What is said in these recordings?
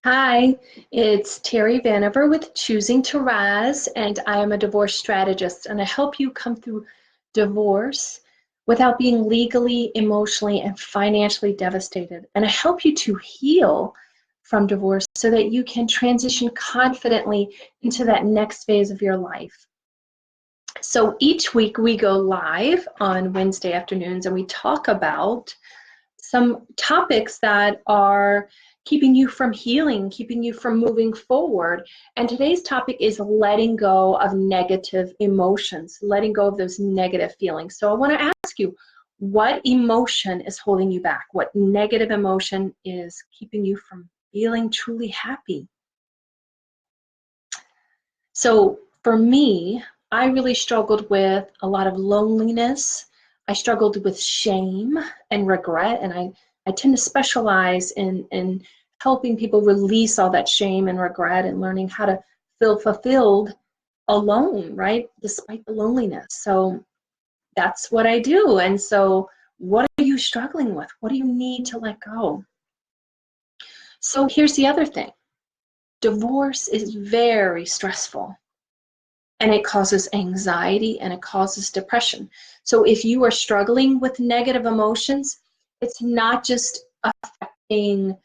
Hi, it's Terry Vanover with Choosing to Rise, and I am a divorce strategist, and I help you come through divorce without being legally, emotionally, and financially devastated. And I help you to heal from divorce so that you can transition confidently into that next phase of your life. So each week we go live on Wednesday afternoons and we talk about some topics that are keeping you from healing, keeping you from moving forward. And today's topic is letting go of negative emotions, letting go of those negative feelings. So I want to ask you, what emotion is holding you back? What negative emotion is keeping you from feeling truly happy? So for me, I really struggled with a lot of loneliness. I struggled with shame and regret, and I tend to specialize in helping people release all that shame and regret and learning how to feel fulfilled alone, right? Despite the loneliness. So that's what I do. And so what are you struggling with? What do you need to let go? So here's the other thing. Divorce is very stressful, and it causes anxiety and it causes depression. So if you are struggling with negative emotions, it's not just affecting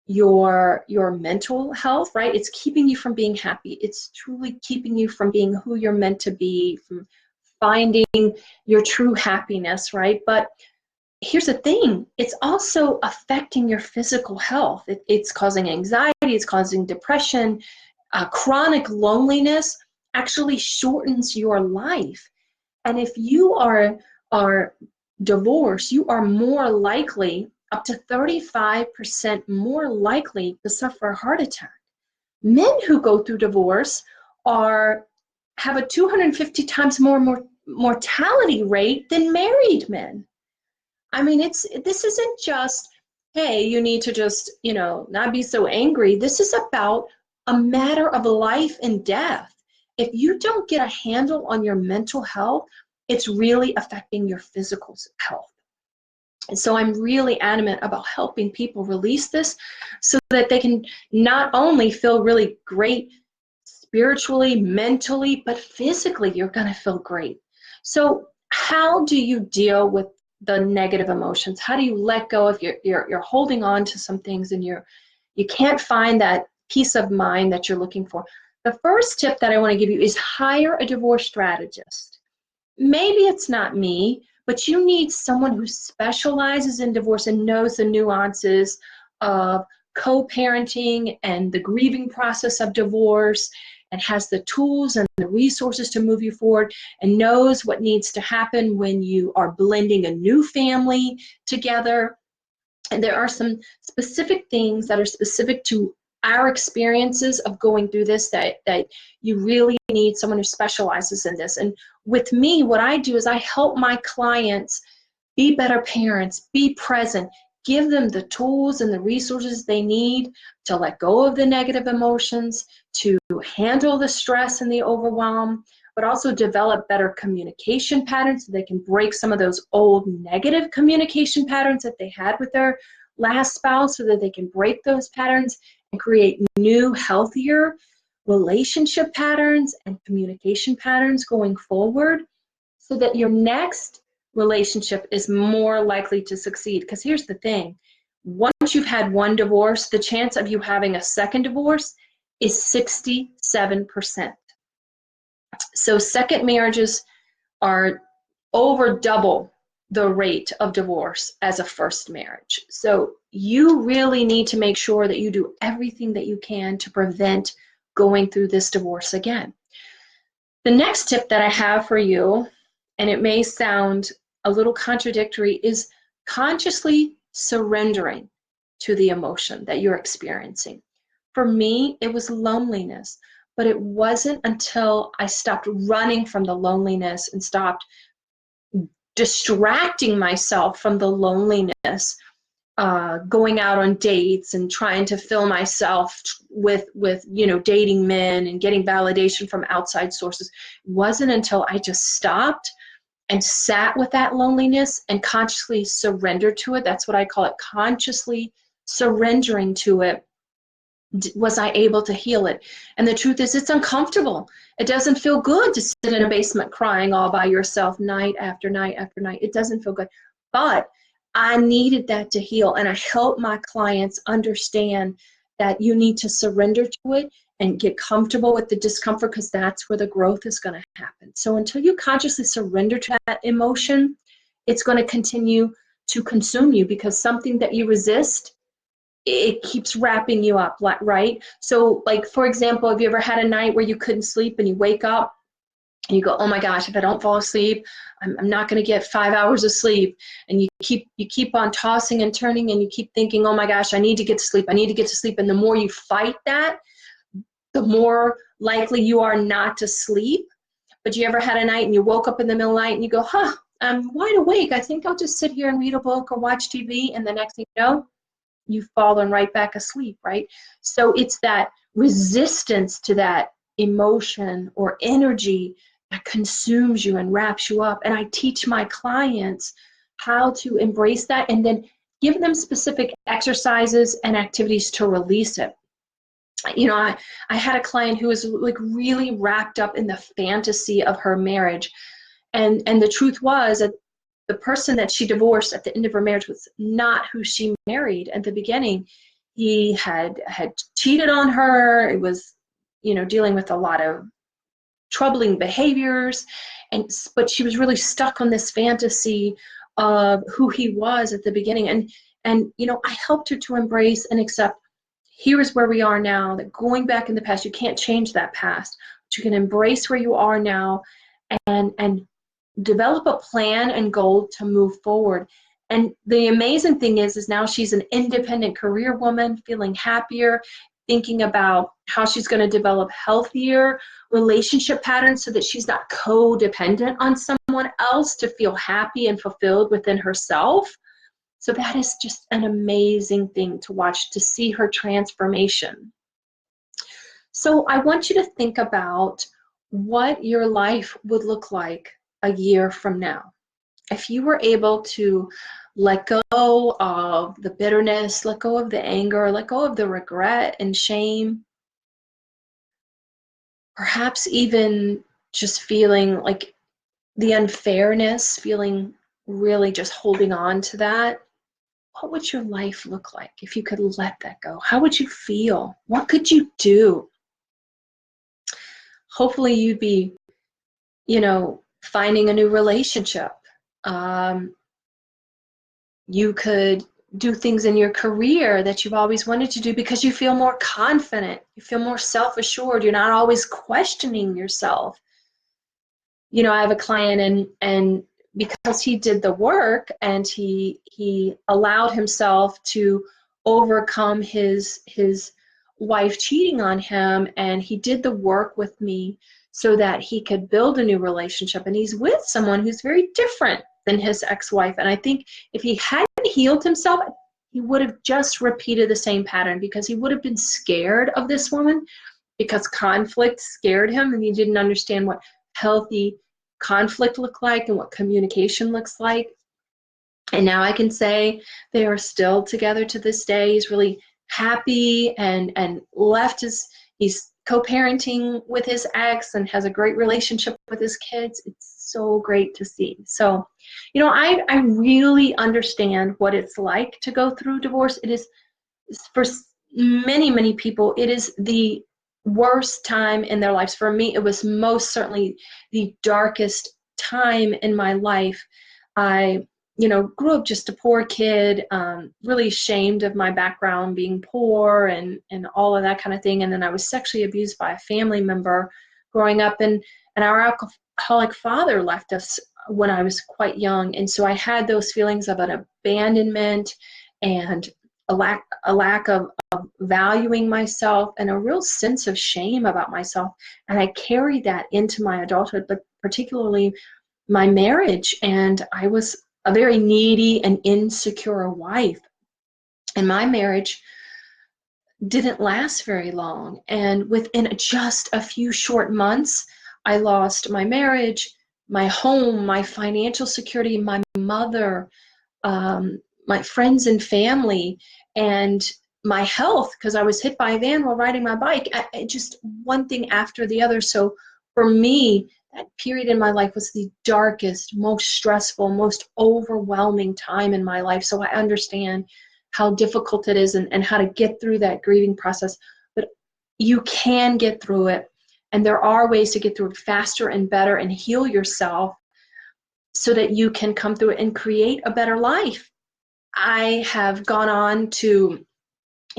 your mental health, right? It's keeping you from being happy. It's truly keeping you from being who you're meant to be, from finding your true happiness, right? But here's the thing, it's also affecting your physical health. It's causing anxiety, it's causing depression. Chronic loneliness actually shortens your life. And if you are divorced, you are more likely, up to 35% more likely to suffer a heart attack. Men who go through divorce are have a 250 times more mortality rate than married men. I mean, this isn't just, hey, you need to just, not be so angry. This is about a matter of life and death. If you don't get a handle on your mental health, it's really affecting your physical health. And so I'm really adamant about helping people release this so that they can not only feel really great spiritually, mentally, but physically, you're going to feel great. So how do you deal with the negative emotions? How do you let go if you're holding on to some things and you can't find that peace of mind that you're looking for? The first tip that I want to give you is hire a divorce strategist. Maybe it's not me, but you need someone who specializes in divorce and knows the nuances of co-parenting and the grieving process of divorce, and has the tools and the resources to move you forward, and knows what needs to happen when you are blending a new family together. And there are some specific things that are specific to our experiences of going through this that you really need someone who specializes in this. And with me, what I do is I help my clients be better parents, be present, give them the tools and the resources they need to let go of the negative emotions, to handle the stress and the overwhelm, but also develop better communication patterns so they can break some of those old negative communication patterns that they had with their last spouse, so that they can break those patterns and create new, healthier relationship patterns and communication patterns going forward, so that your next relationship is more likely to succeed. Because here's the thing, once you've had one divorce, the chance of you having a second divorce is 67%. So second marriages are over double the rate of divorce as a first marriage. So you really need to make sure that you do everything that you can to prevent going through this divorce again. The next tip that I have for you, and it may sound a little contradictory, is consciously surrendering to the emotion that you're experiencing. For me, it was loneliness, but it wasn't until I stopped running from the loneliness and stopped distracting myself from the loneliness, going out on dates and trying to fill myself with dating men and getting validation from outside sources. It wasn't until I just stopped and sat with that loneliness and consciously surrendered to it. That's what I call it, consciously surrendering to it, Was I able to heal it? And the truth is, it's uncomfortable. It doesn't feel good to sit in a basement crying all by yourself night after night after night. It doesn't feel good. But I needed that to heal. And I help my clients understand that you need to surrender to it and get comfortable with the discomfort, because that's where the growth is going to happen. So until you consciously surrender to that emotion, it's going to continue to consume you, because something that you resist, it keeps wrapping you up, right? So like, for example, have you ever had a night where you couldn't sleep and you wake up and you go, oh my gosh, if I don't fall asleep, I'm not going to get 5 hours of sleep. And you keep on tossing and turning, and you keep thinking, oh my gosh, I need to get to sleep. I need to get to sleep. And the more you fight that, the more likely you are not to sleep. But you ever had a night and you woke up in the middle of the night and you go, I'm wide awake. I think I'll just sit here and read a book or watch TV. And the next thing you know, you've fallen right back asleep, right? So it's that resistance to that emotion or energy that consumes you and wraps you up. And I teach my clients how to embrace that, and then give them specific exercises and activities to release it. You know, I had a client who was like really wrapped up in the fantasy of her marriage. And the truth was that the person that she divorced at the end of her marriage was not who she married at the beginning. He had cheated on her. It was, dealing with a lot of troubling behaviors, but she was really stuck on this fantasy of who he was at the beginning. And I helped her to embrace and accept, here is where we are now, that going back in the past, you can't change that past, but you can embrace where you are now and develop a plan and goal to move forward. And the amazing thing is now she's an independent career woman, feeling happier, thinking about how she's going to develop healthier relationship patterns so that she's not codependent on someone else to feel happy and fulfilled within herself. So that is just an amazing thing to watch, to see her transformation. So I want you to think about what your life would look like a year from now. If you were able to let go of the bitterness, let go of the anger, let go of the regret and shame, perhaps even just feeling like the unfairness, feeling really just holding on to that, what would your life look like if you could let that go? How would you feel? What could you do? Hopefully you'd be, finding a new relationship. You could do things in your career that you've always wanted to do because you feel more confident. You feel more self-assured. You're not always questioning yourself. I have a client, and because he did the work and he allowed himself to overcome his wife cheating on him, and he did the work with me so that he could build a new relationship, and he's with someone who's very different than his ex-wife. And I think if he hadn't healed himself, he would have just repeated the same pattern, because he would have been scared of this woman, because conflict scared him, and he didn't understand what healthy conflict looked like and what communication looks like. And now I can say they are still together to this day. He's really happy and he's co-parenting with his ex and has a great relationship with his kids. It's so great to see. So, I really understand what it's like to go through divorce. It is, for many, many people, it is the worst time in their lives. For me, it was most certainly the darkest time in my life. I grew up just a poor kid, really ashamed of my background, being poor and all of that kind of thing. And then I was sexually abused by a family member growing up, and our alcoholic father left us when I was quite young. And so I had those feelings of an abandonment and a lack of valuing myself, and a real sense of shame about myself. And I carried that into my adulthood, but particularly my marriage. And I was a very needy and insecure wife. And my marriage didn't last very long. And within just a few short months, I lost my marriage, my home, my financial security, my mother, my friends and family. And my health because I was hit by a van while riding my bike. Just one thing after the other. So for me, that period in my life was the darkest, most stressful, most overwhelming time in my life. So I understand how difficult it is and how to get through that grieving process. But you can get through it. And there are ways to get through it faster and better and heal yourself so that you can come through it and create a better life. I have gone on to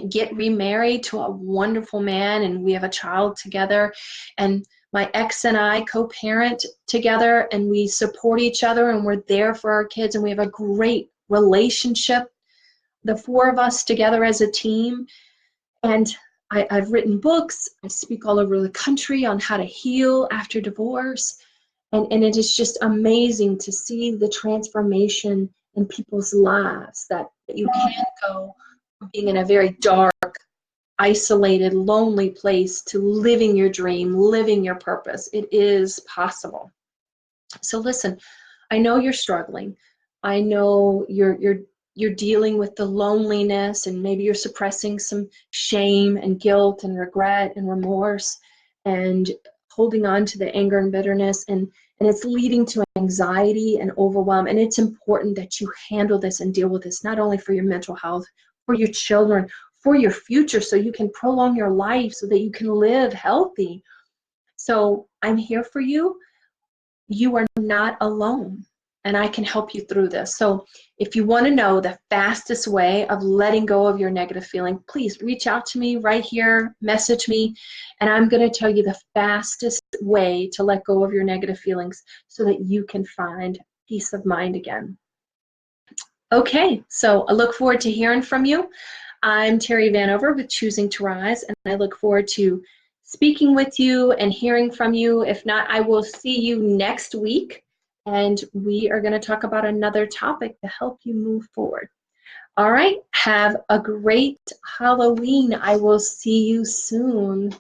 get remarried to a wonderful man, and we have a child together. And my ex and I co-parent together, and we support each other, and we're there for our kids, and we have a great relationship, the four of us together as a team. And I've written books. I speak all over the country on how to heal after divorce. And it is just amazing to see the transformation in people's lives, that you can go from being in a very dark, isolated, lonely place to living your dream, living your purpose. It is possible. So listen, I know you're struggling. I know you're dealing with the loneliness, and maybe you're suppressing some shame and guilt and regret and remorse and holding on to the anger and bitterness, and it's leading to anxiety and overwhelm. And it's important that you handle this and deal with this, not only for your mental health, for your children, for your future, so you can prolong your life, so that you can live healthy. So I'm here for you. You are not alone, and I can help you through this. So if you want to know the fastest way of letting go of your negative feeling, please reach out to me right here, message me, and I'm going to tell you the fastest way to let go of your negative feelings so that you can find peace of mind again. Okay, so I look forward to hearing from you. I'm Terry Vanover with Choosing to Rise, and I look forward to speaking with you and hearing from you. If not, I will see you next week, and we are going to talk about another topic to help you move forward. All right, have a great Halloween. I will see you soon.